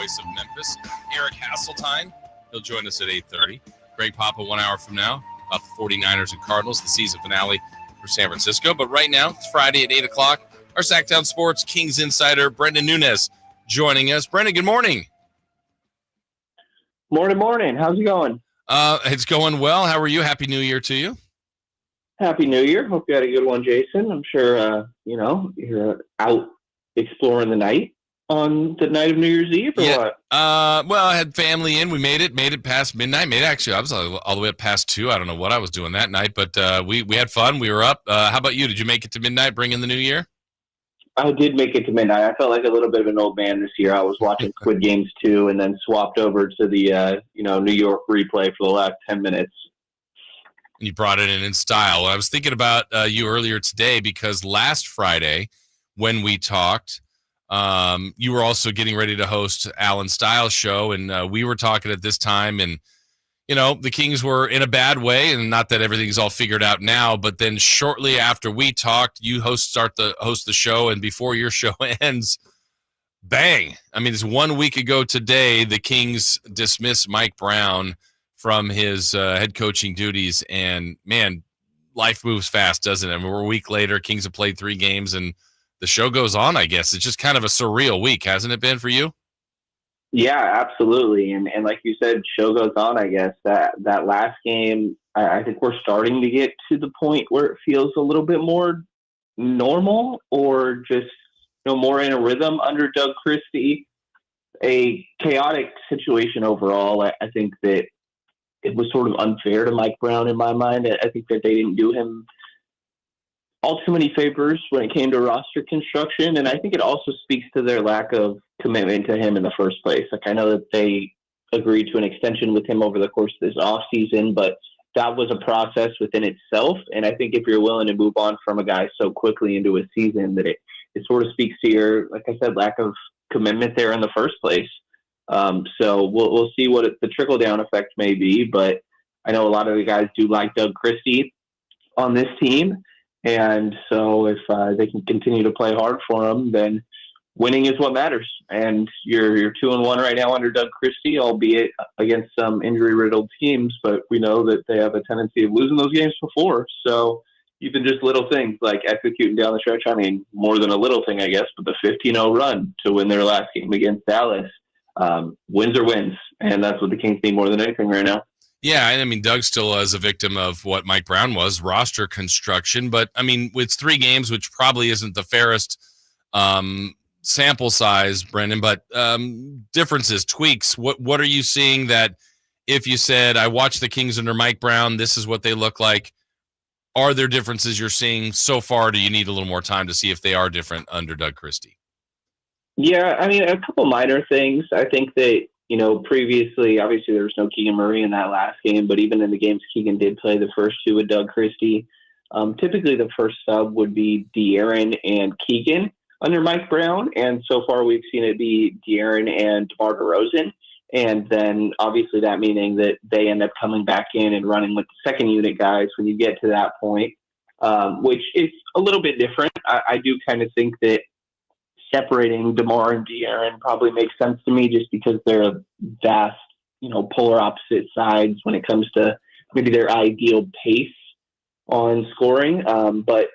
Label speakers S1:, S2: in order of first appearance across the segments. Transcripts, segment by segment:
S1: voice of Memphis. Eric Hasseltine, he'll join us at 8:30. Greg Papa 1 hour from now, about the 49ers and Cardinals, the season finale for San Francisco. But right now, it's Friday at 8 o'clock. Our Sactown Sports Kings insider, Brenden Nunes, joining us. Brenden, good morning.
S2: Morning. How's it going?
S1: It's going well. How are you? Happy New Year to you.
S2: Happy New Year. Hope you had a good one, Jason. I'm sure, you're out exploring the night on the night of New Year's Eve or what?
S1: Well, I had family in. We made it past midnight. I was all the way up past 2. I don't know what I was doing that night, but we had fun. We were up. How about you? Did you make it to midnight, bring in the new year?
S2: I did make it to midnight. I felt like a little bit of an old man this year. I was watching Squid Games 2 and then swapped over to the, New York replay for the last 10 minutes.
S1: You brought it in style. I was thinking about you earlier today because last Friday when we talked, you were also getting ready to host Alan Styles' show, and we were talking at this time, and the Kings were in a bad way, and not that everything's all figured out now, but then shortly after we talked, you host the show, and before your show ends, bang! I mean, it's 1 week ago today, the Kings dismissed Mike Brown from his head coaching duties, and man, life moves fast, doesn't it? I mean, we're a week later, Kings have played 3 games, and the show goes on, I guess. It's just kind of a surreal week, hasn't it been for you?
S2: Yeah, absolutely. And like you said, show goes on, I guess. That last game, I think we're starting to get to the point where it feels a little bit more normal or just more in a rhythm under Doug Christie. A chaotic situation overall. I think that it was sort of unfair to Mike Brown in my mind. I think that they didn't do him all too many favors when it came to roster construction, and I think it also speaks to their lack of commitment to him in the first place. Like, I know that they agreed to an extension with him over the course of this offseason, but that was a process within itself, and I think if you're willing to move on from a guy so quickly into a season, that it sort of speaks to your, like I said, lack of commitment there in the first place. So we'll see what the trickle-down effect may be, but I know a lot of the guys do like Doug Christie on this team. And so if they can continue to play hard for them, then winning is what matters. And you're 2-1 right now under Doug Christie, albeit against some injury-riddled teams. But we know that they have a tendency of losing those games before. So even just little things like executing down the stretch, I mean, more than a little thing, I guess, but the 15-0 run to win their last game against Dallas, wins are wins. And that's what the Kings need more than anything right now.
S1: Yeah, I mean, Doug still is a victim of what Mike Brown was, roster construction. But, I mean, with 3 games, which probably isn't the fairest sample size, Brenden, but differences, tweaks, what are you seeing that if you said, I watched the Kings under Mike Brown, this is what they look like, are there differences you're seeing so far? Do you need a little more time to see if they are different under Doug Christie?
S2: Yeah, I mean, a couple minor things. I think that, previously, obviously there was no Keegan Murray in that last game, but even in the games Keegan did play the first 2 with Doug Christie, typically the first sub would be De'Aaron and Keegan under Mike Brown, and so far we've seen it be De'Aaron and DeMar DeRozan, and then obviously that meaning that they end up coming back in and running with the second unit guys when you get to that point, which is a little bit different. I do kind of think that separating DeMar and De'Aaron probably makes sense to me just because they're vast, polar opposite sides when it comes to maybe their ideal pace on scoring. But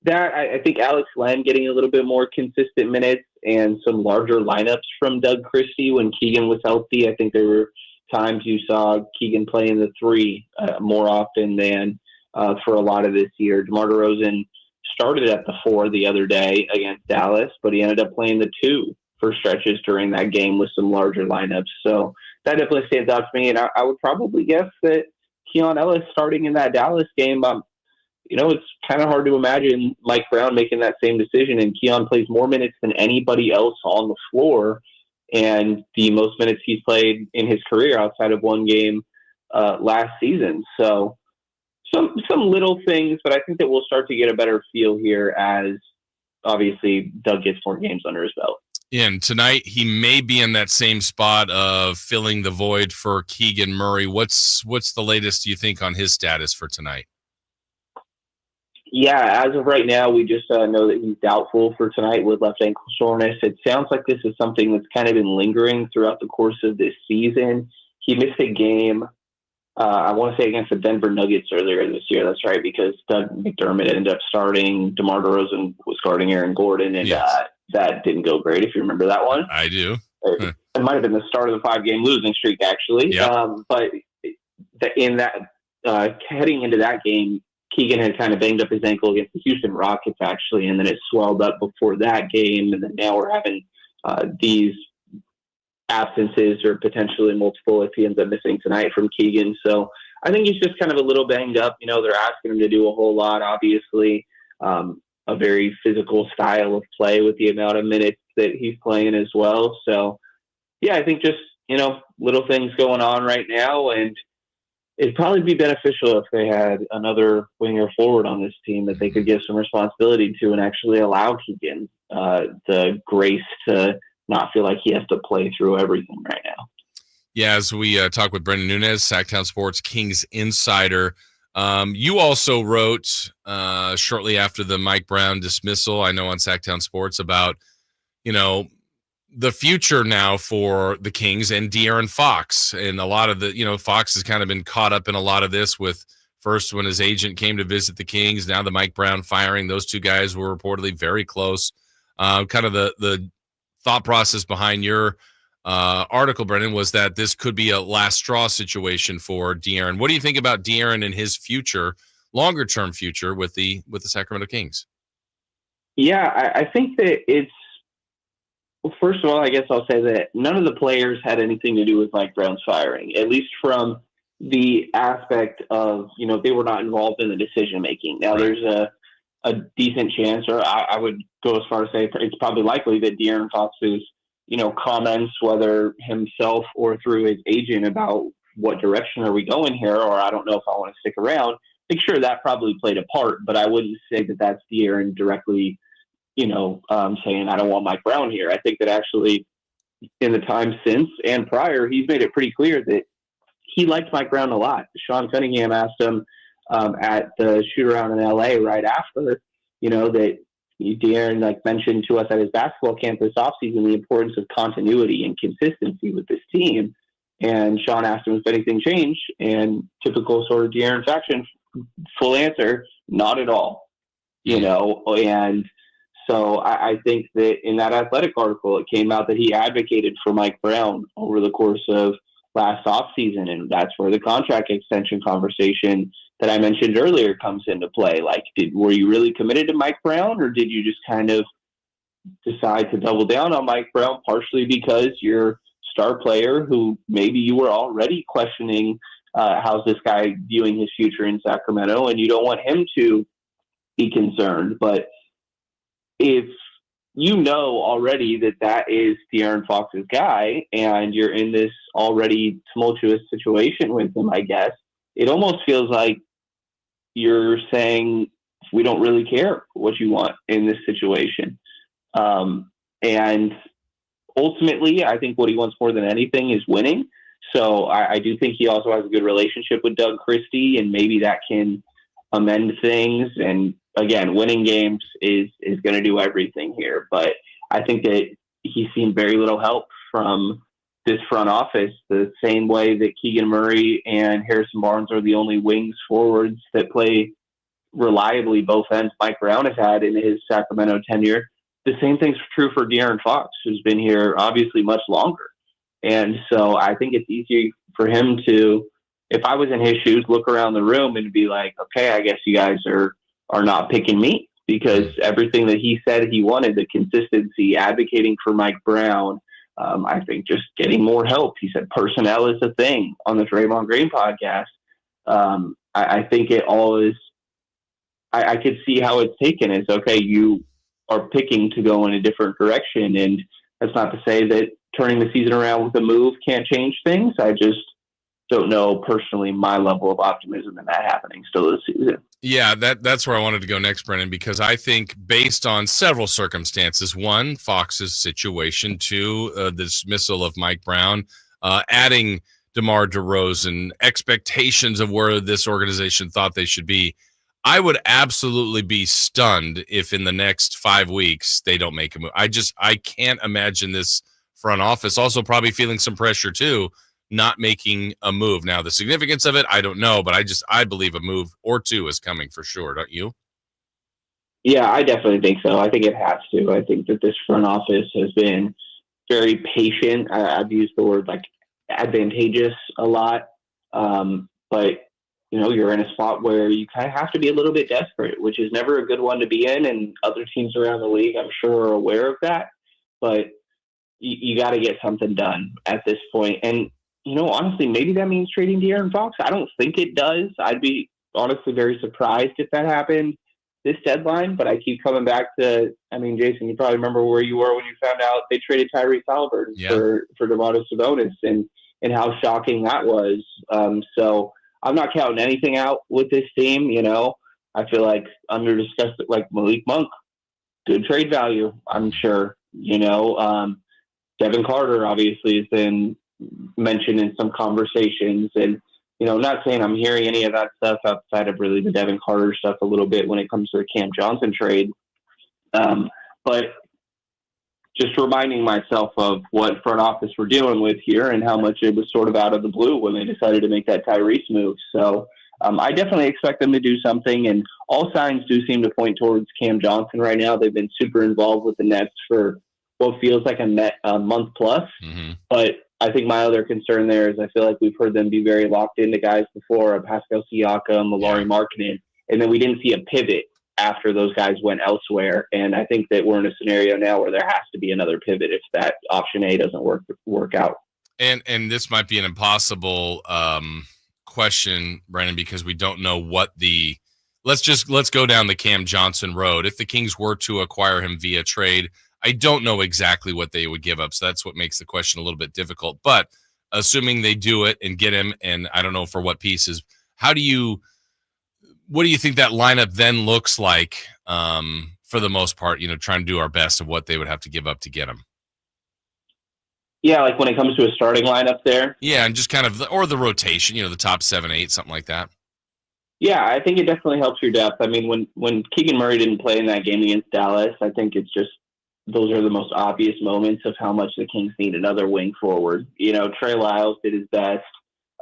S2: that, I think Alex Len getting a little bit more consistent minutes and some larger lineups from Doug Christie when Keegan was healthy. I think there were times you saw Keegan play in the 3 more often than for a lot of this year. DeMar DeRozan started at the 4 the other day against Dallas, but he ended up playing the 2 for stretches during that game with some larger lineups. So that definitely stands out to me. And I would probably guess that Keon Ellis starting in that Dallas game, it's kind of hard to imagine Mike Brown making that same decision. And Keon plays more minutes than anybody else on the floor, and the most minutes he's played in his career outside of 1 game last season. So some little things, but I think that we'll start to get a better feel here as obviously Doug gets more games under his belt.
S1: And tonight he may be in that same spot of filling the void for Keegan Murray. What's the latest you think on his status for tonight?
S2: Yeah, as of right now, we just know that he's doubtful for tonight with left ankle soreness. It sounds like this is something that's kind of been lingering throughout the course of this season. He missed a game, I want to say against the Denver Nuggets earlier this year. That's right, because Doug McDermott ended up starting. DeMar DeRozan was guarding Aaron Gordon, and
S1: Yes.
S2: that didn't go great, if you remember that one.
S1: I do.
S2: It might have been the start of the 5-game losing streak, actually.
S1: Yep.
S2: But in that, heading into that game, Keegan had kind of banged up his ankle against the Houston Rockets, actually, and then it swelled up before that game, and then now we're having these absences or potentially multiple if he ends up missing tonight from Keegan. So I think he's just kind of a little banged up. You know, they're asking him to do a whole lot, obviously. A very physical style of play with the amount of minutes that he's playing as well. So, yeah, I think just, you know, little things going on right now, and it'd probably be beneficial if they had another winger forward on this team that they could give some responsibility to and actually allow Keegan the grace to not feel like he has to play through everything right now.
S1: Yeah, as we talk with Brenden Nunes, Sactown Sports Kings insider, you also wrote shortly after the Mike Brown dismissal, I know on Sactown Sports, about, you know, the future now for the Kings and De'Aaron Fox. And a lot of the, you know, Fox has kind of been caught up in a lot of this with first when his agent came to visit the Kings, now the Mike Brown firing. Those two guys were reportedly very close. Kind of the thought process behind your article, Brenden, was that this could be a last straw situation for De'Aaron. What do you think about De'Aaron and his future, longer term future with the Sacramento Kings?
S2: Yeah, I think that it's, well, first of all, I guess I'll say that none of the players had anything to do with Mike Brown's firing, at least from the aspect of, you know, they were not involved in the decision making. Now, there's a decent chance, or I would go as far as say it's probably likely that De'Aaron Fox's, you know, comments, whether himself or through his agent about what direction are we going here, or I don't know if I want to stick around. I think sure that probably played a part, but I wouldn't say that that's De'Aaron directly, you know, saying I don't want Mike Brown here. I think that actually in the time since and prior, he's made it pretty clear that he liked Mike Brown a lot. Sean Cunningham asked him at the shoot around in LA right after, you know, that De'Aaron like mentioned to us at his basketball camp this offseason the importance of continuity and consistency with this team. And Sean asked him if anything changed, and typical sort of De'Aaron faction, full answer, not at all. You know, and so I think that in that Athletic article, it came out that he advocated for Mike Brown over the course of last offseason, and that's where the contract extension conversation that I mentioned earlier comes into play. Like, were you really committed to Mike Brown, or did you just kind of decide to double down on Mike Brown partially because your star player, who maybe you were already questioning how's this guy viewing his future in Sacramento, and you don't want him to be concerned, but if you know already that that is De'Aaron Fox's guy and you're in this already tumultuous situation with him, I guess, it almost feels like you're saying we don't really care what you want in this situation. And ultimately, I think what he wants more than anything is winning. So I do think he also has a good relationship with Doug Christie, and maybe that can amend things. And again, winning games is going to do everything here. But I think that he's seen very little help from this front office, the same way that Keegan Murray and Harrison Barnes are the only wings forwards that play reliably both ends Mike Brown has had in his Sacramento tenure. The same thing's true for De'Aaron Fox, who's been here obviously much longer. And so I think it's easy for him to, if I was in his shoes, look around the room and be like, okay, I guess you guys are not picking me, because everything that he said he wanted, the consistency, advocating for Mike Brown, I think just getting more help. He said personnel is a thing on the Draymond Green podcast. I think it all is, I could see how it's taken. It's okay, you are picking to go in a different direction. And that's not to say that turning the season around with a move can't change things. I just don't know personally my level of optimism in that happening still this season.
S1: Yeah, that's where I wanted to go next, Brenden, because I think based on several circumstances, one, Fox's situation, two, the dismissal of Mike Brown, adding DeMar DeRozan, expectations of where this organization thought they should be, I would absolutely be stunned if in the next 5 weeks they don't make a move. I can't imagine this front office also probably feeling some pressure too, not making a move. Now, the significance of it, I don't know, but I believe a move or two is coming for sure, don't you?
S2: Yeah, I definitely think so. I think it has to. I think that this front office has been very patient. I've used the word like advantageous a lot. But you're in a spot where you kind of have to be a little bit desperate, which is never a good one to be in. And other teams around the league, I'm sure, are aware of that. But you got to get something done at this point. And, honestly, maybe that means trading De'Aaron Fox. I don't think it does. I'd be honestly very surprised if that happened this deadline. But I keep coming back to, Jason, you probably remember where you were when you found out they traded Tyrese Halliburton for Domantas Sabonis and how shocking that was. So I'm not counting anything out with this team. I feel like under discussed like Malik Monk, good trade value, I'm sure. Devin Carter obviously has been mentioned in some conversations, and I'm not saying I'm hearing any of that stuff outside of really the Devin Carter stuff a little bit when it comes to the Cam Johnson trade. But just reminding myself of what front office we're dealing with here and how much it was sort of out of the blue when they decided to make that Tyrese move. So I definitely expect them to do something, and all signs do seem to point towards Cam Johnson right now. They've been super involved with the Nets for what feels like a month plus.
S1: Mm-hmm.
S2: But I think my other concern there is I feel like we've heard them be very locked into guys before, Pascal Siakam, Lauri Markkanen, and then we didn't see a pivot after those guys went elsewhere. And I think that we're in a scenario now where there has to be another pivot if that option A doesn't work out.
S1: And this might be an impossible question, Brenden, because we don't know what let's go down the Cam Johnson road. If the Kings were to acquire him via trade, I don't know exactly what they would give up. So that's what makes the question a little bit difficult. But assuming they do it and get him, and I don't know for what pieces, what do you think that lineup then looks like for the most part, trying to do our best of what they would have to give up to get him?
S2: Yeah, like when it comes to a starting lineup there.
S1: Yeah, and just kind of, or the rotation, the top 7, 8, something like that.
S2: Yeah, I think it definitely helps your depth. I mean, when Keegan Murray didn't play in that game against Dallas, I think it's just those are the most obvious moments of how much the Kings need another wing forward. Trey Lyles did his best.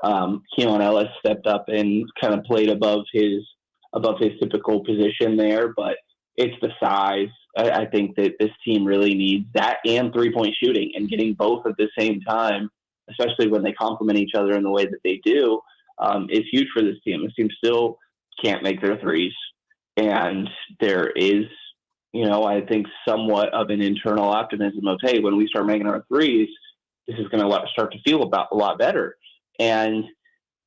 S2: Keon Ellis stepped up and kind of played above his typical position there, but it's the size. I think that this team really needs that and 3-point shooting, and getting both at the same time, especially when they complement each other in the way that they do, is huge for this team. This team still can't make their threes, and there is, I think somewhat of an internal optimism of, hey, when we start making our threes, this is going to start to feel a lot better. And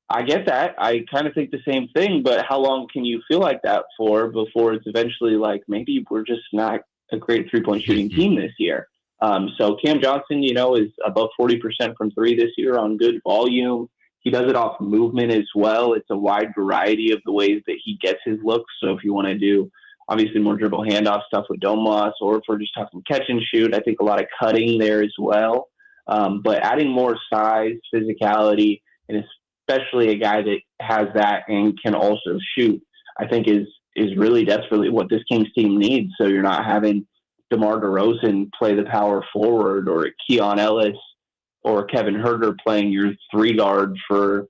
S2: I get that. I kind of think the same thing, but how long can you feel like that for before it's eventually like, maybe we're just not a great 3-point shooting team this year? So Cam Johnson, is above 40% from 3 this year on good volume. He does it off movement as well. It's a wide variety of the ways that he gets his looks. So if you want to do obviously more dribble handoff stuff with Domas, or if we're just talking catch and shoot, I think a lot of cutting there as well. But adding more size, physicality, and especially a guy that has that and can also shoot, I think is really desperately what this Kings team needs. So you're not having DeMar DeRozan play the power forward, or Keon Ellis or Kevin Huerter playing your 3 guard for,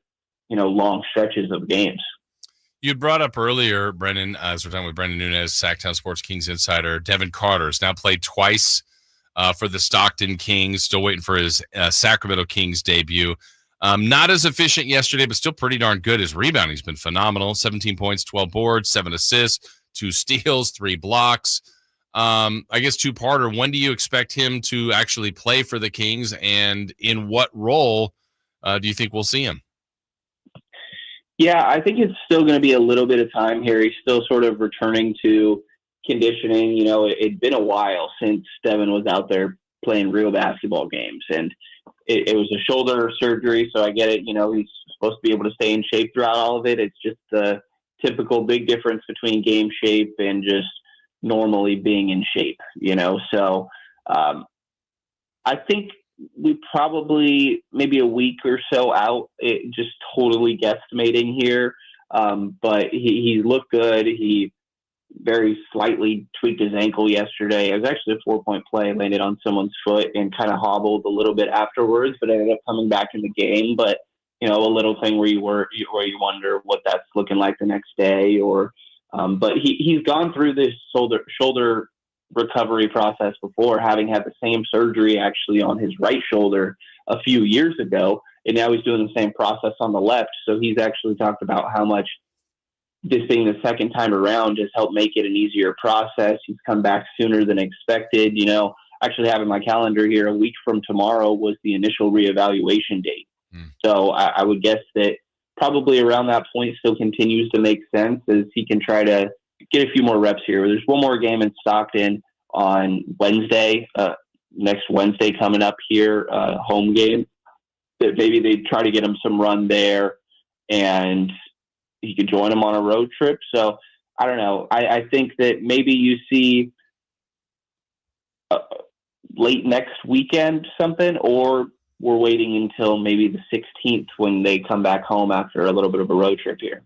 S2: long stretches of games.
S1: You brought up earlier, Brenden, as we're talking with Brenden Nunes, Sactown Sports Kings insider, Devin Carter has now played twice for the Stockton Kings, still waiting for his Sacramento Kings debut. Not as efficient yesterday, but still pretty darn good. His rebounding's been phenomenal. 17 points, 12 boards, 7 assists, 2 steals, 3 blocks. I guess two-parter. When do you expect him to actually play for the Kings, and in what role do you think we'll see him?
S2: Yeah, I think it's still going to be a little bit of time here. He's still sort of returning to conditioning. It'd been a while since Devin was out there playing real basketball games, and it was a shoulder surgery, so I get it. He's supposed to be able to stay in shape throughout all of it. It's just the typical big difference between game shape and just normally being in shape, So I think we probably maybe a week or so out, just totally guesstimating here. But he looked good. He very slightly tweaked his ankle yesterday. It was actually a 4-point play, landed on someone's foot and kind of hobbled a little bit afterwards, but ended up coming back in the game. But a little thing where you wonder what that's looking like the next day, but he's gone through this shoulder recovery process before, having had the same surgery actually on his right shoulder a few years ago, and now he's doing the same process on the left. So he's actually talked about how much this being the second time around has helped make it an easier process. He's come back sooner than expected. Actually having my calendar here, a week from tomorrow was the initial reevaluation date. So I would guess that probably around that point still continues to make sense as he can try to get a few more reps here. There's one more game in Stockton on Wednesday, next Wednesday coming up here, home game, that maybe they try to get him some run there and he could join him on a road trip. So I don't know. I think that maybe you see late next weekend something, or we're waiting until maybe the 16th when they come back home after a little bit of a road trip here.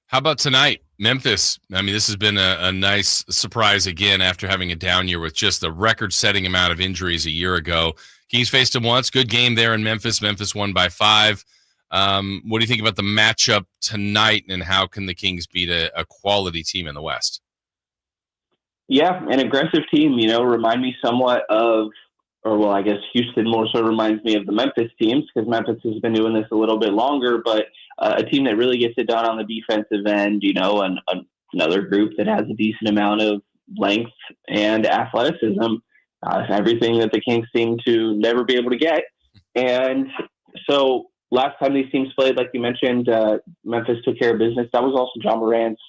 S1: How about tonight? Memphis. I mean, this has been a nice surprise again after having a down year with just the record-setting amount of injuries a year ago. Kings faced them once. Good game there in Memphis. Memphis won by 5. What do you think about the matchup tonight, and how can the Kings beat a quality team in the West?
S2: Yeah, an aggressive team, remind me somewhat of, I guess Houston more so reminds me of the Memphis teams, because Memphis has been doing this a little bit longer, but a team that really gets it done on the defensive end, and another group that has a decent amount of length and athleticism, everything that the Kings seem to never be able to get. And so last time these teams played, like you mentioned, Memphis took care of business. That was also John Morant's,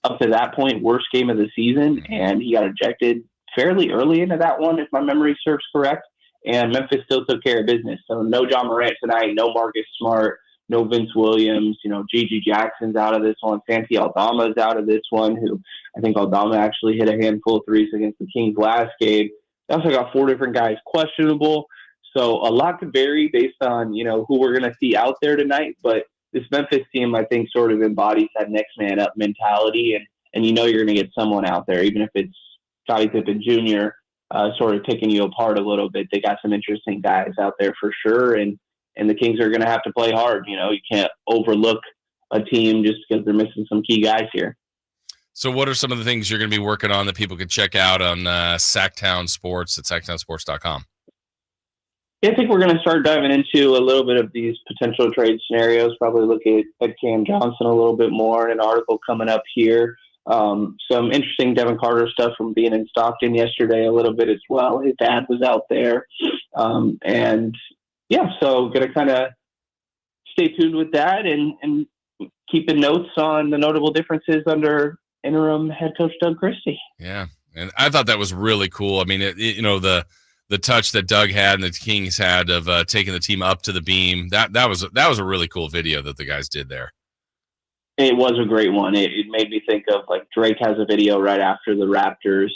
S2: up to that point, worst game of the season, and he got ejected fairly early into that one, if my memory serves correct, and Memphis still took care of business. So no John Morant tonight, no Marcus Smart, no Vince Williams, Gigi Jackson's out of this one, Santi Aldama's out of this one, who I think Aldama actually hit a handful of threes against the Kings last game. They also got 4 different guys questionable, so a lot could vary based on, who we're going to see out there tonight, but this Memphis team, I think, sort of embodies that next man up mentality, and you're going to get someone out there, even if it's Scottie Pippen Jr., sort of picking you apart a little bit. They got some interesting guys out there for sure, and the Kings are going to have to play hard. You can't overlook a team just because they're missing some key guys here.
S1: So what are some of the things you're going to be working on that people can check out on Sactown Sports at sactownsports.com?
S2: Yeah, I think we're going to start diving into a little bit of these potential trade scenarios, probably look at Cam Johnson a little bit more in an article coming up here. Some interesting Devin Carter stuff from being in Stockton yesterday a little bit as well. His dad was out there. And yeah, so going to kind of stay tuned with that and keeping notes on the notable differences under interim head coach Doug Christie.
S1: Yeah. And I thought that was really cool. I mean, the touch that Doug had and the Kings had of taking the team up to the beam, that was a really cool video that the guys did there.
S2: It was a great one. It made me think of, like, Drake has a video right after the Raptors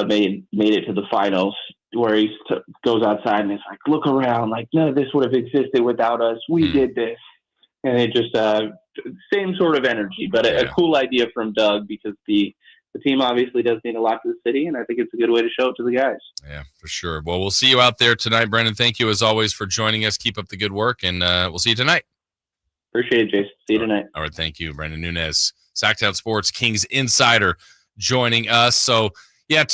S2: made it to the finals where he goes outside and is like, look around, like, none of this would have existed without us. We did this. And it just same sort of energy, but a cool idea from Doug, because the team obviously does mean a lot to the city, and I think it's a good way to show it to the guys. Yeah,
S1: for sure. Well, we'll see you out there tonight, Brenden. Thank you, as always, for joining us. Keep up the good work, and we'll see you tonight.
S2: Appreciate it, Jason. See you tonight.
S1: All right, thank you, Brenden Nunes, Sactown Sports Kings insider, joining us. So, yeah,